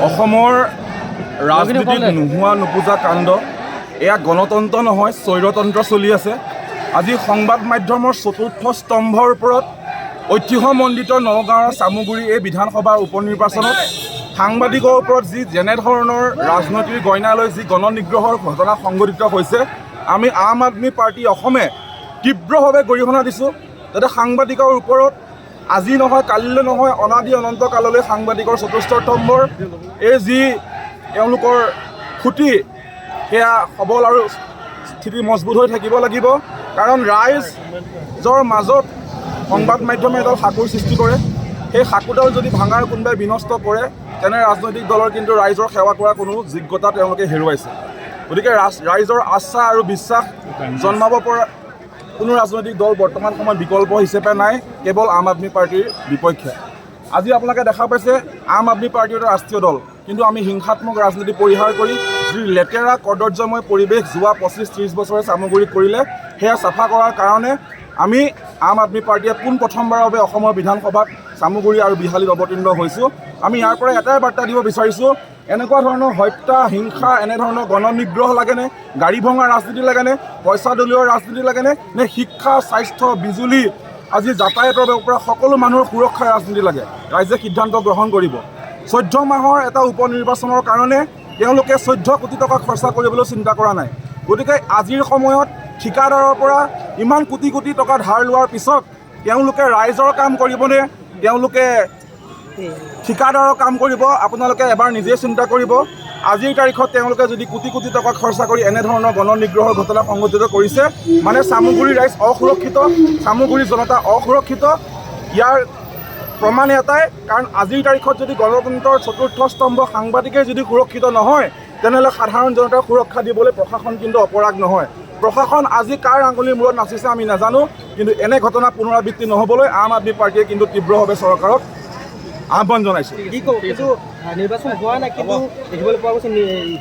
অসমৰ ৰাজনীতিত নোহোৱা নোপোজা কাণ্ড এয়া গণতন্ত্ৰ নহয় স্বৈৰতন্ত্ৰ চলি আছে। আজি সংবাদ মাধ্যমৰ চতুৰ্থ স্তম্ভৰ ওপৰত ঐতিহ্যমণ্ডিত নগাঁৱৰ চামুগুৰি এই বিধানসভাৰ উপ নিৰ্বাচনত সাংবাদিকৰ ওপৰত যি যেনেধৰণৰ ৰাজনৈতিক গইনালৈ যি গণনিগ্ৰহৰ ঘটনা সংঘটিত হৈছে, আমি আম আদমি পাৰ্টি অসমে তীব্ৰভাৱে গৰিহণা দিছোঁ। যাতে সাংবাদিকৰ ওপৰত আজি নহয় কালিলৈ নহয় অনাদি অনন্ত কাললৈ সাংবাদিকৰ চতুৰ্থ স্তম্ভৰ এই যি তেওঁলোকৰ খুঁটি সেয়া সবল আৰু স্থিতি মজবুত হৈ থাকিব লাগিব। কাৰণ ৰাইজৰ মাজত সংবাদ মাধ্যমে এডাল সাঁকোৰ সৃষ্টি কৰে। সেই সাঁকোৰডাল যদি ভাঙাৰ কোনোবাই বিনষ্ট কৰে তেনে ৰাজনৈতিক দলৰ কিন্তু ৰাইজৰ সেৱা কৰাৰ কোনো যোগ্যতা তেওঁলোকে হেৰুৱাইছে। গতিকে ৰাইজৰ আস্থা আৰু বিশ্বাস জন্মাব পৰা কোনো ৰাজনৈতিক দল বৰ্তমান সময়ত বিকল্প হিচাপে নাই, কেৱল আম আদমি পাৰ্টিৰ বিপক্ষে। আজি আপোনালোকে দেখা পাইছে আম আদমি পাৰ্টি এটা ৰাষ্ট্ৰীয় দল, কিন্তু আমি হিংসাত্মক ৰাজনীতি পৰিহাৰ কৰি যি লেতেৰা কদৰ্যময় পৰিৱেশ যোৱা 25-30 বছৰে চামুগুৰিত কৰিলে সেয়া চাফা কৰাৰ কাৰণে আমি আম আদমি পাৰ্টীয়ে পোনপ্ৰথমবাৰৰ বাবে অসমৰ বিধানসভাত চামুগুৰি আৰু বিহালীত অৱতীৰ্ণ হৈছোঁ। আমি ইয়াৰ পৰা এটাই বাৰ্তা দিব বিচাৰিছোঁ, এনেকুৱা ধৰণৰ হত্যা হিংসা এনেধৰণৰ গণনিগ্ৰহ লাগেনে, গাড়ী ভঙা ৰাজনীতি লাগেনে, পইচা দলীয় ৰাজনীতি লাগেনে, নে শিক্ষা স্বাস্থ্য বিজুলী আজি যাতায়াতৰ পৰা সকলো মানুহৰ সুৰক্ষাৰ ৰাজনীতি লাগে? ৰাইজে সিদ্ধান্ত গ্ৰহণ কৰিব। 14 মাহৰ এটা উপ নিৰ্বাচনৰ কাৰণে তেওঁলোকে 14 কোটি টকা খৰচা কৰিবলৈ চিন্তা কৰা নাই। গতিকে আজিৰ সময়ত ঠিকাদাৰৰ পৰা ইমান কোটি কোটি টকা ধাৰ লোৱাৰ পিছত তেওঁলোকে ৰাইজৰ কাম কৰিবনে, তেওঁলোকে ঠিকাদাৰৰ কাম কৰিব? আপোনালোকে এবাৰ নিজে চিন্তা কৰিব। আজিৰ তাৰিখত তেওঁলোকে যদি কোটি কোটি টকা খৰচা কৰি এনেধৰণৰ গণনিগ্ৰহৰ ঘটনা সংঘটিত কৰিছে, মানে চামুগুৰি ৰাইজ অসুৰক্ষিত, চামুগুৰি জনতা অসুৰক্ষিত। ইয়াৰ প্ৰমাণ এটাই, কাৰণ আজিৰ তাৰিখত যদি গণতন্ত্ৰৰ চতুৰ্থ স্তম্ভ সাংবাদিকে যদি সুৰক্ষিত নহয়, তেনেহ'লে সাধাৰণ জনতাৰ সুৰক্ষা দিবলৈ প্ৰশাসন কিন্তু অপৰাগ নহয়। প্ৰশাসন আজি কাৰ আঙুলিৰ মূৰত নাচিছে আমি নাজানো, কিন্তু এনে ঘটনা পুনৰাবৃত্তি নহ'বলৈ আম আদমি পাৰ্টীয়ে কিন্তু তীব্ৰভাৱে চৰকাৰক আহ্বান জনাইছোঁ। কিন্তু নিৰ্বাচন হোৱা নাই, কিন্তু দেখিবলৈ পোৱা গৈছে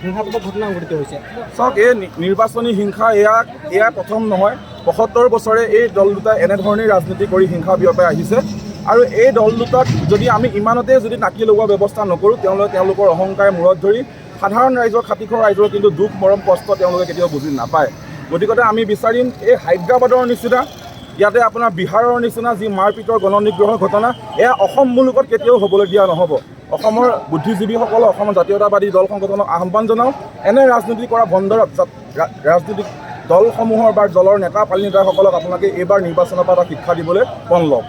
হিংসাত্মক ঘটনা সংঘটিত হৈছে। চাওক, এই নিৰ্বাচনী হিংসা এয়া প্ৰথম নহয়। 75 বছৰে এই দল দুটাই এনেধৰণেই ৰাজনীতি কৰি হিংসা বিয়পাই আহিছে। আৰু এই দল দুটাক যদি আমি ইমানতে যদি নাকি লগোৱাৰ ব্যৱস্থা নকৰোঁ, তেওঁলোকৰ অহংকাৰ মূৰত ধৰি সাধাৰণ ৰাইজৰ খাতিখোৱা ৰাইজৰ কিন্তু দুখ মৰম কষ্ট তেওঁলোকে কেতিয়াও বুজি নাপায়। গতিকে আমি বিচাৰিম এই হায়দৰাবাদৰ নিচিনা, ইয়াতে আপোনাৰ বিহাৰৰ নিচিনা যি মাৰপিটৰ গণনিগ্ৰহৰ ঘটনা, এয়া অসম মুলুকত কেতিয়াও হ'বলৈ দিয়া নহ'ব। অসমৰ বুদ্ধিজীৱীসকলে অসমৰ জাতীয়তাবাদী দল সংগঠনক আহ্বান জনাওঁ, এনে ৰাজনীতি কৰা বন্দৰত ৰাজনৈতিক দলসমূহৰ বা দলৰ নেতা পালি নেতাসকলক আপোনালোকে এইবাৰ নিৰ্বাচনৰ পৰা এটা শিক্ষা দিবলৈ পণ লওক।